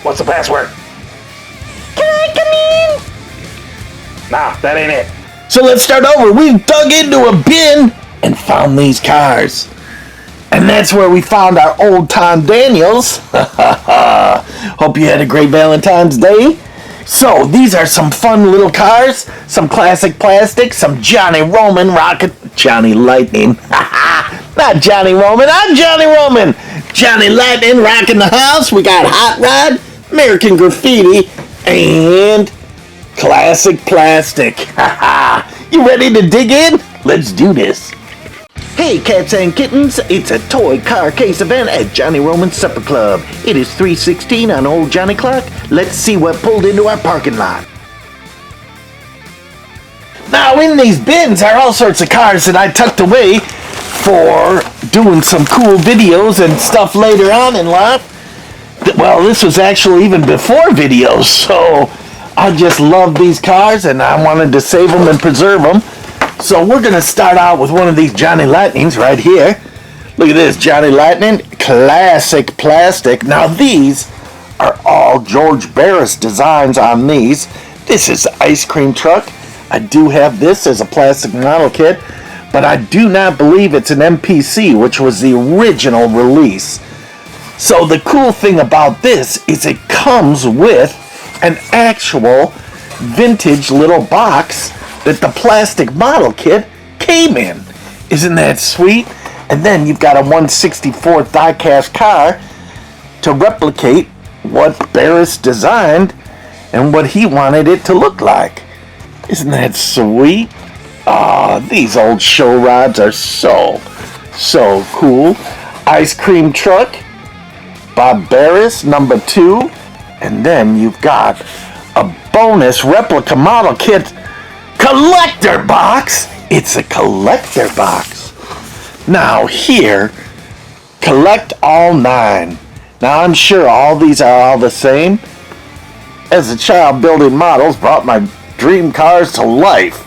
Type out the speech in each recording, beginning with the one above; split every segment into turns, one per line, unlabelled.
What's the password?
Can I come in?
Nah, that ain't it.
So let's start over. We dug into a bin and found these cars. And that's where we found our old-time Daniels. Hope you had a great Valentine's Day. So, these are some fun little cars, some classic plastic, some Johnny Roman Johnny Lightning. Not Johnny Roman, I'm Johnny Roman. Johnny Lightning rocking the house. We got Hot Rod, American Graffiti, and classic plastic. You ready to dig in? Let's do this. Hey cats and kittens, it's a toy car case event at Johnny Roman's Supper Club. It is 3:16 on Old Johnny Clock. Let's see what pulled into our parking lot. Now in these bins are all sorts of cars that I tucked away for doing some cool videos and stuff later on in life. Well, this was actually even before videos, so I just love these cars and I wanted to save them and preserve them. So we're going to start out with one of these Johnny Lightnings right here. Look at this Johnny Lightning, classic plastic. Now these are all George Barris designs on these. This is the ice cream truck. I do have this as a plastic model kit, but I do not believe it's an MPC, which was the original release. So the cool thing about this is it comes with an actual vintage little box that the plastic model kit came in. Isn't that sweet? And then you've got a 1/64 diecast car to replicate what Barris designed and what he wanted it to look like. Isn't that sweet? Ah, these old show rods are so cool. Ice cream truck by Barris, number 2. And then you've got a bonus replica model kit collector box. It's a collector box. Now here, collect all 9. Now I'm sure all these are all the same. As a child, building models brought my dream cars to life.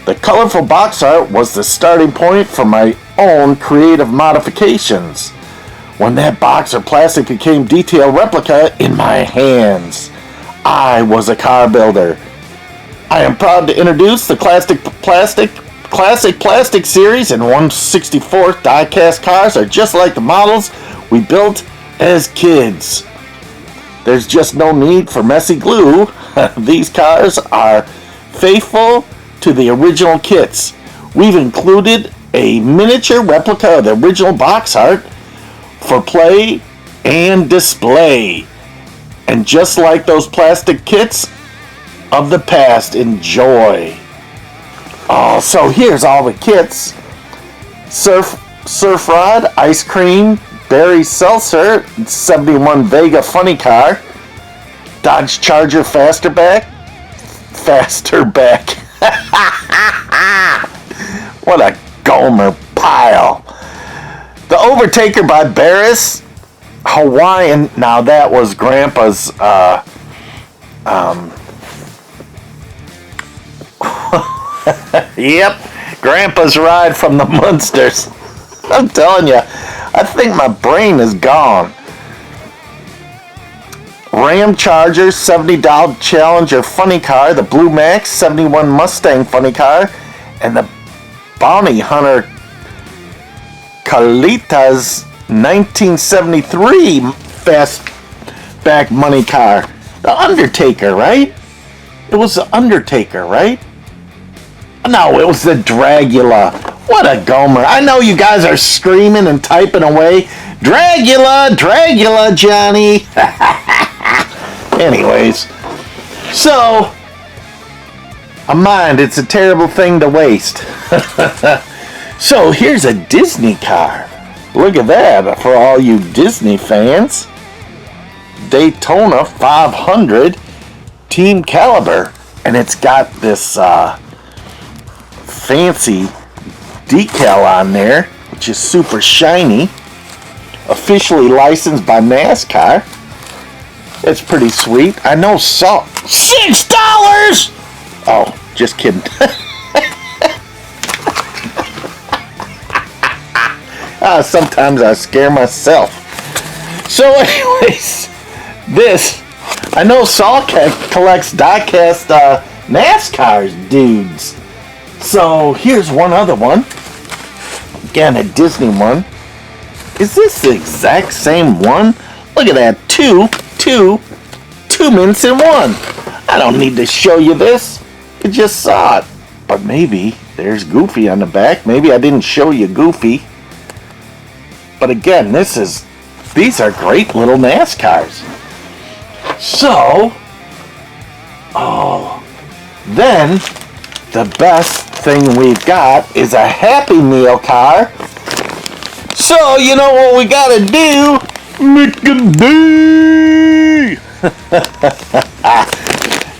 The colorful box art was the starting point for my own creative modifications. When that box or plastic became detailed replica in my hands, I was a car builder. I am proud to introduce the classic plastic series, and 1/64 diecast cars are just like the models we built as kids. There's just no need for messy glue. These cars are faithful to the original kits. We've included a miniature replica of the original box art for play and display. And just like those plastic kits of the past, enjoy. Oh, so here's all the kits. Surf Rod, Ice Cream, Barry Seltzer, 71 Vega Funny Car, Dodge Charger Fasterback. What a Gomer pile. The Overtaker by Barris, Hawaiian. Now that was Grandpa's yep, Grandpa's ride from the Munsters. I'm telling you, I think my brain is gone. Ram Charger, $70 Challenger Funny Car, the Blue Max, 71 Mustang Funny Car, and the Bounty Hunter Calita's 1973 Fastback Money Car. The Undertaker, right? It was the Undertaker, right? No, it was the Dragula. What a Gomer. I know you guys are screaming and typing away. Dragula, Johnny. Anyways, so, a mind, it's a terrible thing to waste. So, here's a Disney car. Look at that for all you Disney fans. Daytona 500 Team Caliber. And it's got this fancy decal on there, which is super shiny. Officially licensed by NASCAR. It's pretty sweet. I know salt. $6! Oh, just kidding. Sometimes I scare myself. So anyways, this. I know Saul collects diecast NASCAR dudes. So here's one other one. Again, a Disney one. Is this the exact same one? Look at that. Two mints in one. I don't need to show you this. You just saw it. But maybe there's Goofy on the back. Maybe I didn't show you Goofy. But again, these are great little NASCARs. So, then the best thing we've got is a Happy Meal car. So, you know what we gotta do? Make a day!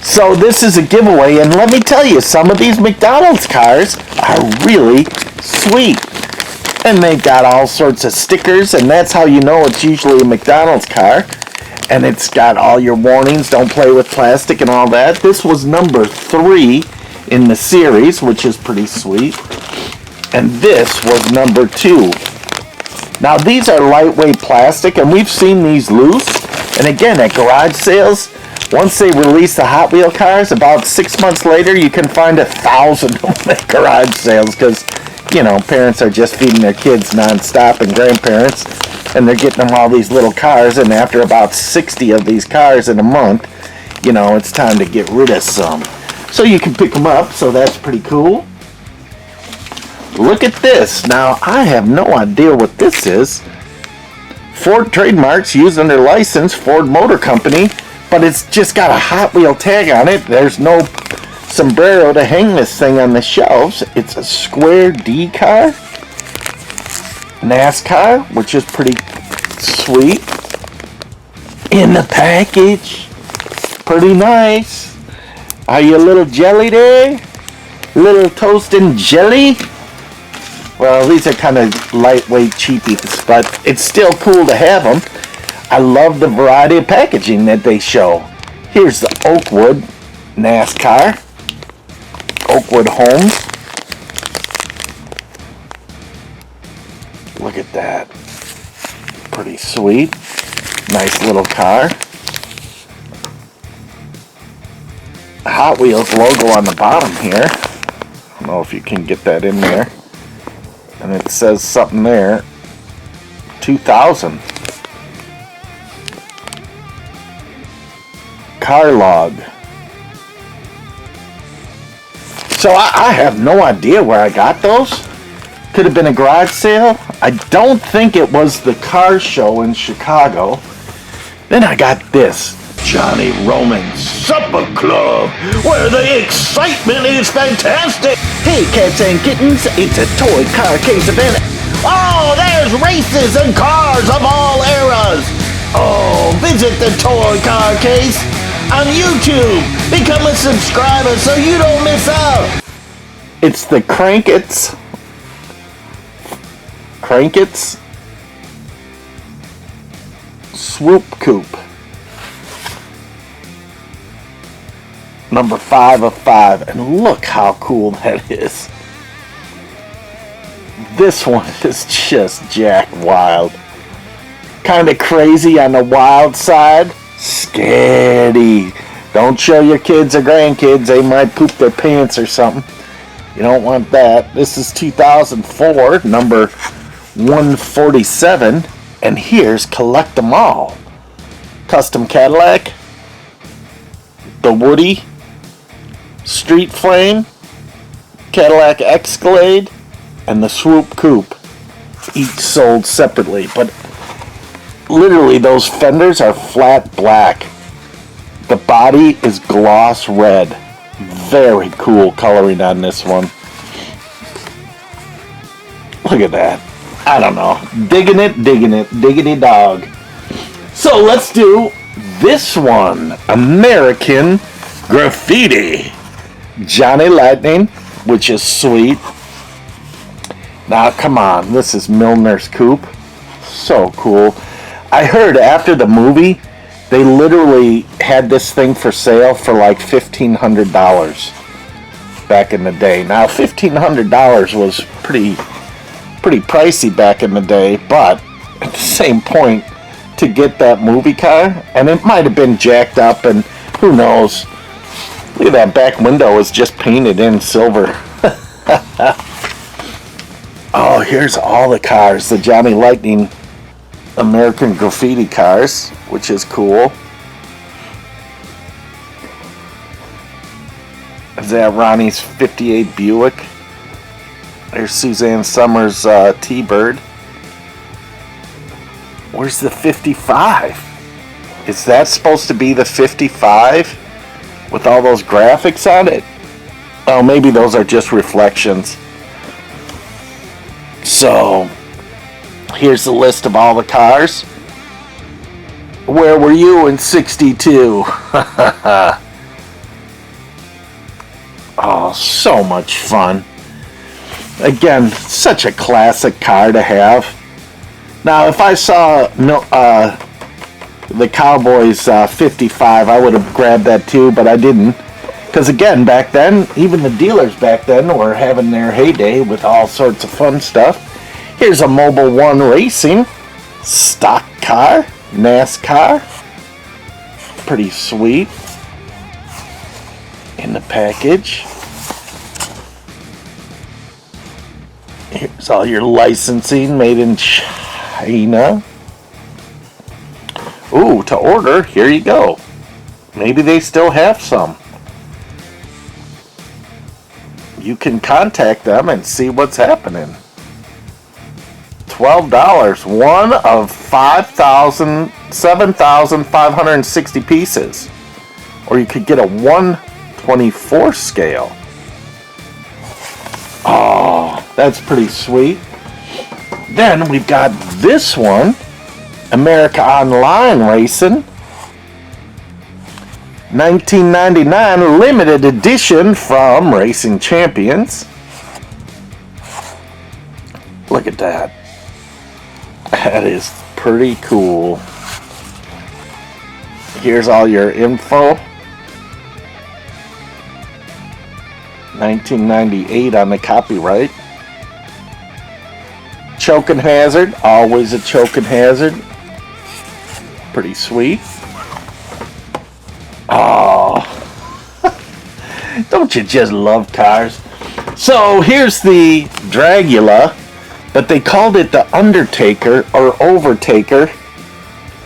So this is a giveaway, and let me tell you, some of these McDonald's cars are really sweet. And they've got all sorts of stickers, and that's how you know it's usually a McDonald's car. And it's got all your warnings, don't play with plastic and all that. This was number 3 in the series, which is pretty sweet. And this was number 2. Now these are lightweight plastic, and we've seen these loose. And again, at garage sales, once they release the Hot Wheel cars, about 6 months later, you can find 1,000 of them at garage sales, because, you know, parents are just feeding their kids nonstop, and grandparents, and they're getting them all these little cars, and after about 60 of these cars in a month, you know, it's time to get rid of some. So you can pick them up, so that's pretty cool. Look at this. Now, I have no idea what this is. Ford trademarks used under license, Ford Motor Company, but it's just got a Hot Wheel tag on it. There's no sombrero to hang this thing on the shelves. It's a square D car. NASCAR, which is pretty sweet. In the package. Pretty nice. Are you a little jelly there? Little toast and jelly? Well, these are kind of lightweight cheapies, but it's still cool to have them. I love the variety of packaging that they show. Here's the Oakwood NASCAR. Oakwood Homes. Look at that. Pretty sweet. Nice little car. Hot Wheels logo on the bottom here. I don't know if you can get that in there. And it says something there. 2000. Car log. So I have no idea where I got those. Could have been a garage sale. I don't think it was the car show in Chicago. Then I got this. Johnny Roman's Supper Club, where the excitement is fantastic. Hey cats and kittens, it's a toy car case event. Oh, there's races and cars of all eras. Oh, visit the toy car case on YouTube. Become a subscriber so you don't miss out. It's the Crankits Swoop Coupe. Number 5 of 5. And look how cool that is. This one is just jack wild. Kind of crazy on the wild side. Scary. Don't show your kids or grandkids. They might poop their pants or something. You don't want that. This is 2004, number 147. And here's Collect 'em All. Custom Cadillac. The Woody. Street Flame. Cadillac Escalade. And the Swoop Coupe. Each sold separately. But literally those fenders are flat black. The body is gloss red. Very cool coloring on this one. Look at that. I don't know. Digging it, diggity dog. So let's do this one. American Graffiti. Johnny Lightning, which is sweet. Now come on, this is Milner's Coupe. So cool. I heard after the movie, they literally had this thing for sale for like $1,500 back in the day. Now $1,500 was pretty pricey back in the day, but at the same point, to get that movie car, and it might have been jacked up, and who knows. Look at that back window is just painted in silver. Oh, here's all the cars. The Johnny Lightning American Graffiti cars, which is cool. Is that Ronnie's 58 Buick? There's Suzanne Summers' T-Bird. Where's the 55? Is that supposed to be the 55? With all those graphics on it? Oh, maybe those are just reflections. So, here's the list of all the cars. Where were you in 62? Oh, so much fun. Again, such a classic car to have. Now, if I saw the Cowboys 55, I would have grabbed that too, but I didn't. Because again, back then, even the dealers back then were having their heyday with all sorts of fun stuff. Here's a Mobil 1 Racing stock car, NASCAR. Pretty sweet. In the package. Here's all your licensing made in China. Ooh, to order, here you go. Maybe they still have some. You can contact them and see what's happening. $12, one of 7,560 pieces. Or you could get a 1/24 scale. Oh, that's pretty sweet. Then we've got this one, America Online Racing. 1999 limited edition from Racing Champions. Look at that. That is pretty cool. Here's all your info. 1998 on the copyright. Choking hazard, always a choking hazard. Pretty sweet. Oh, don't you just love cars? So here's the Dragula, but they called it the Undertaker or Overtaker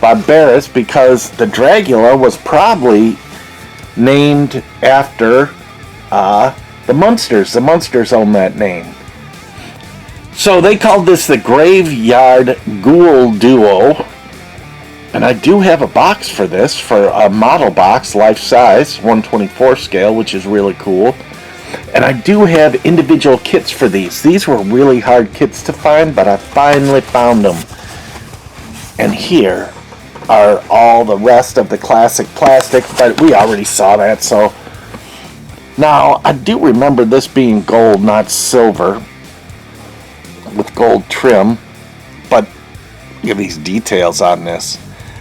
by Barris because the Dragula was probably named after the Munsters. The Munsters own that name. So they called this the Graveyard Ghoul Duo. And I do have a box for this, for a model box, life size, 1/24 scale, which is really cool. And I do have individual kits for these. These were really hard kits to find, but I finally found them. And here are all the rest of the classic plastic, but we already saw that, so. Now, I do remember this being gold, not silver, with gold trim, but look at these details on this.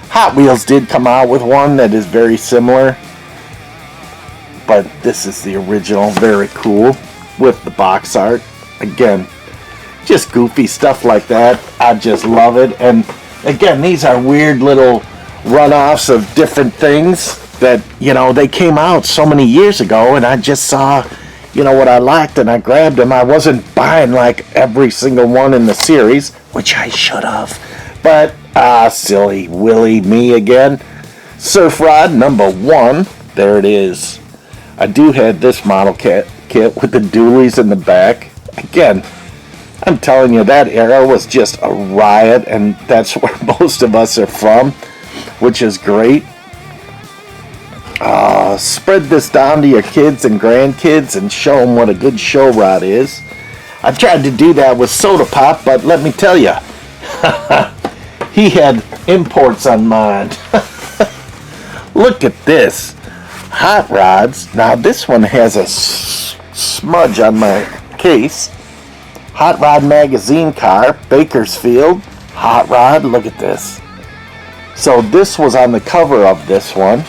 Hot Wheels did come out with one that is very similar, but this is the original. Very cool with the box art. Again, just goofy stuff like that. I just love it. And again, these are weird little runoffs of different things that, you know, they came out so many years ago, and I just saw, you know, what I liked and I grabbed them. I wasn't buying like every single one in the series, which I should have, but silly Willy me again. Surf Rod number 1. There it is. I do have this model kit with the dualies in the back. Again, I'm telling you, that era was just a riot, and that's where most of us are from, which is great. Spread this down to your kids and grandkids and show them what a good show rod is. I tried to do that with Soda Pop, but let me tell you, he had imports on mine. Look at this. Hot rods. Now this one has a smudge on my case. Hot Rod Magazine car. Bakersfield. Hot rod. Look at this. So this was on the cover of this one.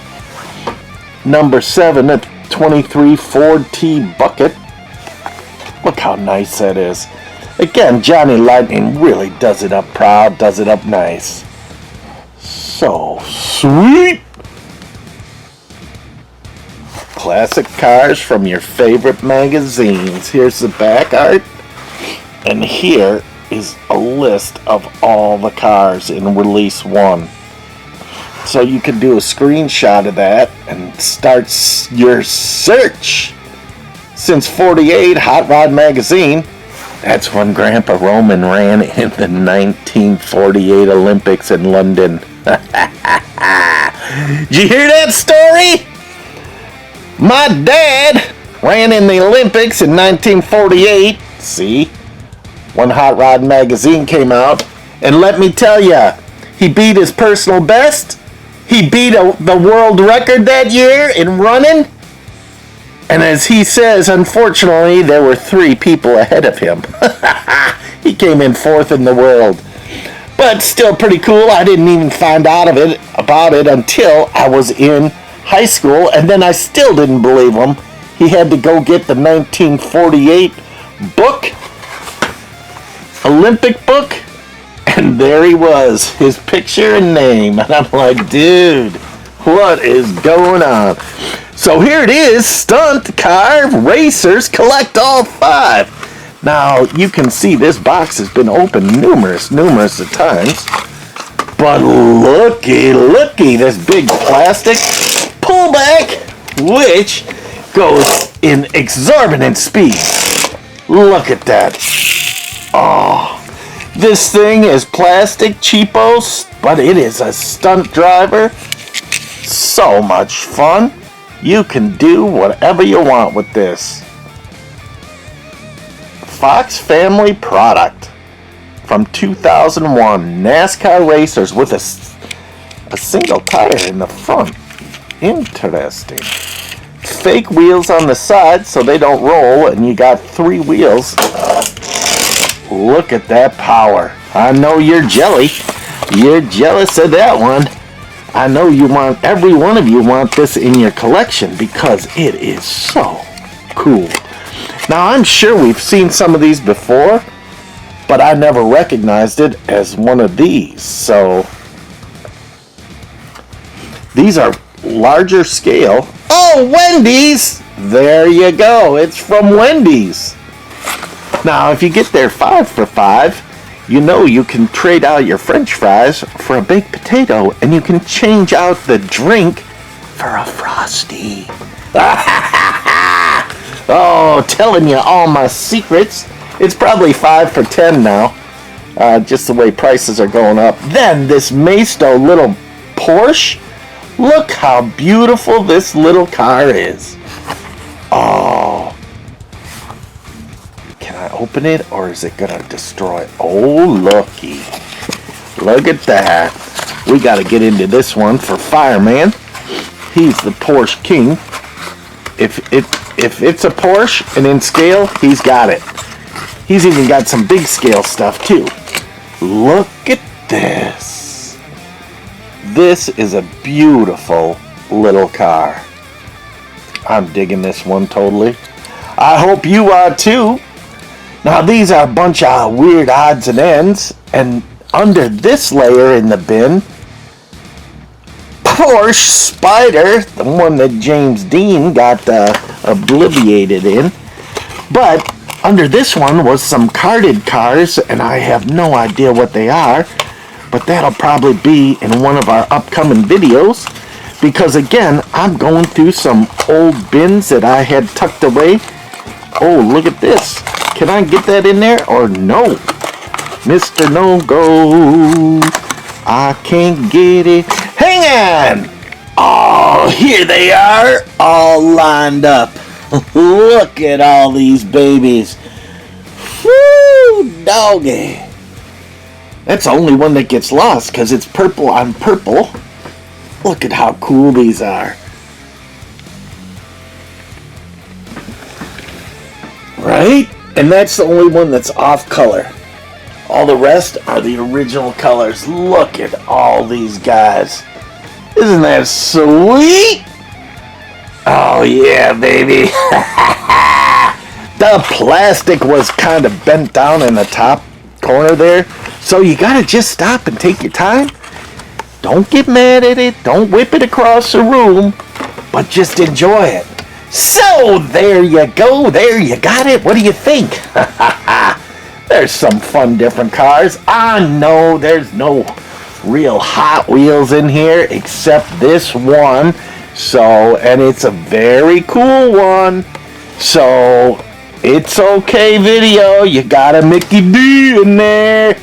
Number 7, a 23 Ford T bucket. Look how nice that is. Again, Johnny Lightning really does it up proud, does it up nice. so sweet. Classic cars from your favorite magazines. Here's the back art. And here is a list of all the cars in release 1. So you can do a screenshot of that and start your search. Since 48, Hot Rod Magazine. That's when Grandpa Roman ran in the 1948 Olympics in London. Did you hear that story? My dad ran in the Olympics in 1948. See? When Hot Rod Magazine came out. And let me tell ya, he beat his personal best. He beat the world record that year in running. And as he says, unfortunately, there were 3 people ahead of him. He came in 4th in the world. But still pretty cool. I didn't even find out about it until I was in high school. And then I still didn't believe him. He had to go get the 1948 book. Olympic book. And there he was, his picture and name. And I'm like, dude, what is going on? So here it is, Stunt Car Racers, collect all 5. Now, you can see this box has been opened numerous of times. But looky, this big plastic pullback, which goes in exorbitant speed. Look at that. Oh. This thing is plastic, cheapos, but it is a stunt driver. So much fun. You can do whatever you want with this. Fox family product from 2001. NASCAR racers with a single tire in the front. Interesting. Fake wheels on the side so they don't roll, and you got 3 wheels. Look at that power. I know you're jelly. You're jealous of that one. I know every one of you want this in your collection because it is so cool. Now, I'm sure we've seen some of these before, but I never recognized it as one of these. So, these are larger scale. Oh, Wendy's! There you go. It's from Wendy's. Now, if you get there 5 for $5, you know you can trade out your French fries for a baked potato, and you can change out the drink for a Frosty. Oh, telling you all my secrets. It's probably 5 for $10 now, just the way prices are going up. Then this Maisto little Porsche. Look how beautiful this little car is. Oh. Can I open it, or is it gonna destroy? Oh, looky. Look at that. We gotta get into this one for Fireman. He's the Porsche king. If it's a Porsche and in scale, he's got it. He's even got some big scale stuff too. Look at this. This is a beautiful little car. I'm digging this one totally. I hope you are too. Now, these are a bunch of weird odds and ends, and under this layer in the bin, Porsche Spyder, the one that James Dean got obliviated in. But under this one was some carded cars, and I have no idea what they are, but that'll probably be in one of our upcoming videos, because again, I'm going through some old bins that I had tucked away. Oh, look at this. Can I get that in there or no? Mr. No-Go. I can't get it. Hang on. Oh, here they are, all lined up. Look at all these babies. Woo, doggy. That's the only one that gets lost because it's purple on purple. Look at how cool these are. Right? And that's the only one that's off color. All the rest are the original colors. Look at all these guys. Isn't that sweet? Oh yeah, baby. The plastic was kind of bent down in the top corner there. So you gotta just stop and take your time. Don't get mad at it. Don't whip it across the room. But just enjoy it. So, there you go. There you got it. What do you think? There's some fun different cars. I know there's no real Hot Wheels in here except this one. So, and it's a very cool one. So, it's okay video. You got a Mickey D in there.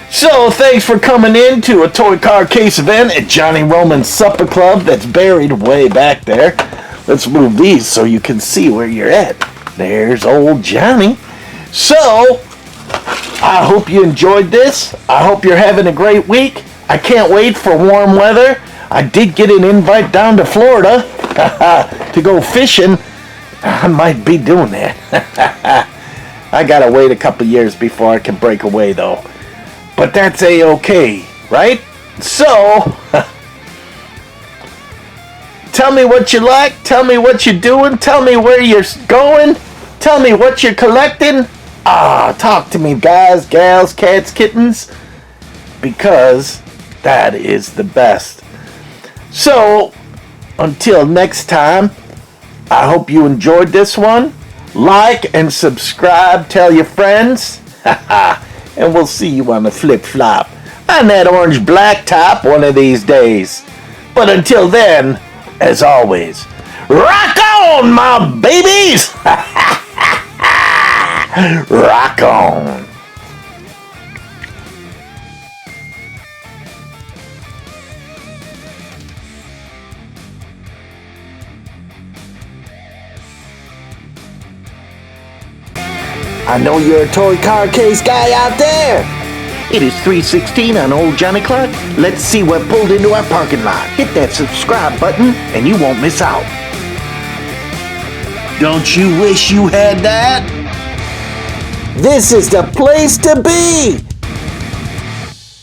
So, thanks for coming in to a Toy Car Case event at Johnny Roman's Supper Club that's buried way back there. Let's move these so you can see where you're at. There's old Johnny. So, I hope you enjoyed this. I hope you're having a great week. I can't wait for warm weather. I did get an invite down to Florida to go fishing. I might be doing that. I gotta wait a couple years before I can break away though. But that's a-okay, right? So, tell me what you like, tell me what you're doing, tell me where you're going, tell me what you're collecting. Talk to me, guys, gals, cats, kittens, because that is the best. So, until next time, I hope you enjoyed this one. Like and subscribe, tell your friends. And we'll see you on the flip-flop on that orange black top one of these days. But until then, as always, rock on, my babies! Rock on! I know you're a toy car case guy out there. It is 3:16 on old Johnny Clark. Let's see what pulled into our parking lot. Hit that subscribe button and you won't miss out. Don't you wish you had that? This is the place to be.